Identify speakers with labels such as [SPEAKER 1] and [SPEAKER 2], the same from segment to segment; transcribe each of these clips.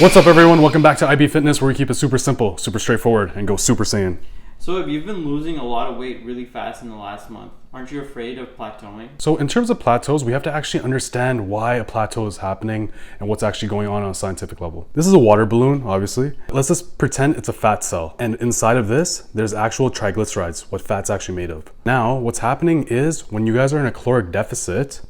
[SPEAKER 1] What's up everyone, welcome back to IB Fitness, where we keep it super simple, super straightforward, and go Super Saiyan.
[SPEAKER 2] So if you've been losing a lot of weight really fast in the last month, aren't you afraid of plateauing?
[SPEAKER 1] So in terms of plateaus, we have to actually understand why a plateau is happening and what's actually going on a scientific level. This is a water balloon, obviously. Let's just pretend it's a fat cell. And inside of this, there's actual triglycerides, what fat's actually made of. Now, what's happening is when you guys are in a caloric deficit,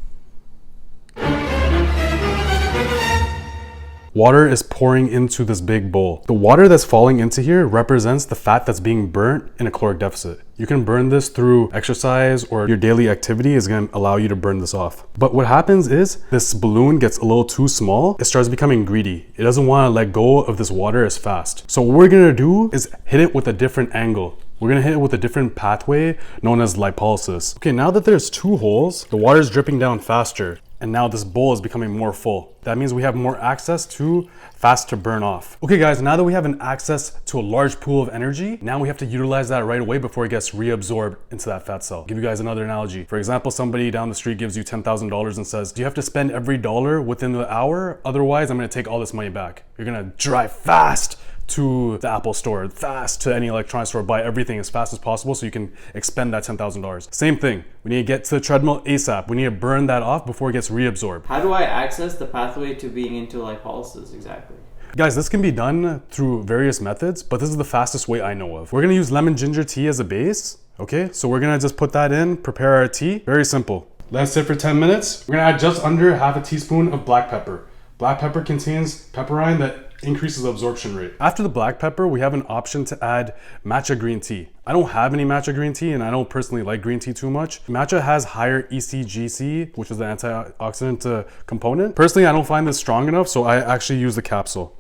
[SPEAKER 1] water is pouring into this big bowl. The water that's falling into here represents the fat that's being burnt in a caloric deficit. You can burn this through exercise, or your daily activity is going to allow you to burn this off. But what happens is this balloon gets a little too small. It starts becoming greedy. It doesn't want to let go of this water as fast. So what we're going to do is hit it with a different angle. We're gonna hit it with a different pathway known as lipolysis. Okay, now that there's two holes, the water is dripping down faster. And now this bowl is becoming more full. That means we have more access to fats to burn off. Okay guys, now that we have an access to a large pool of energy, now we have to utilize that right away before it gets reabsorbed into that fat cell. I'll give you guys another analogy. For example, somebody down the street gives you $10,000 and says, do you have to spend every dollar within the hour? Otherwise, I'm gonna take all this money back. You're gonna drive fast to the Apple store, fast to any electronics store, buy everything as fast as possible so you can expend that $10,000. Same thing, we need to get to the treadmill ASAP. We need to burn that off before it gets reabsorbed.
[SPEAKER 2] How do I access the pathway to being into lipolysis exactly?
[SPEAKER 1] Guys, this can be done through various methods, but this is the fastest way I know of. We're gonna use lemon ginger tea as a base, okay? So we're gonna just put that in, prepare our tea, very simple. Let it sit for 10 minutes. We're gonna add just under half a teaspoon of black pepper. Black pepper contains pepperine that increases the absorption rate. After the black pepper, we have an option to add matcha green tea. I don't have any matcha green tea and I don't personally like green tea too much. Matcha has higher ECGC, which is the antioxidant component. Personally, I don't find this strong enough, so I actually use the capsule.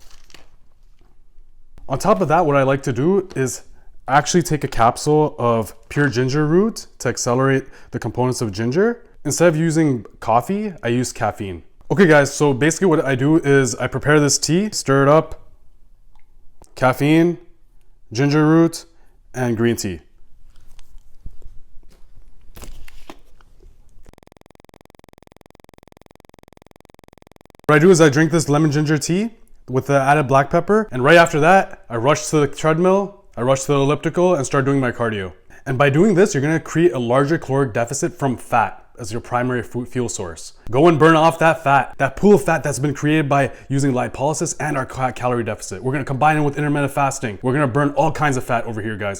[SPEAKER 1] On top of that, what I like to do is actually take a capsule of pure ginger root to accelerate the components of ginger. Instead of using coffee, I use caffeine. Okay guys, so basically what I do is I prepare this tea, stir it up, caffeine, ginger root, and green tea. What I do is I drink this lemon ginger tea with the added black pepper, and right after that, I rush to the treadmill, I rush to the elliptical, and start doing my cardio. And by doing this, you're gonna create a larger caloric deficit from fat as your primary fuel source. Go and burn off that fat, that pool of fat that's been created by using lipolysis and our calorie deficit. We're gonna combine it with intermittent fasting. We're gonna burn all kinds of fat over here, guys.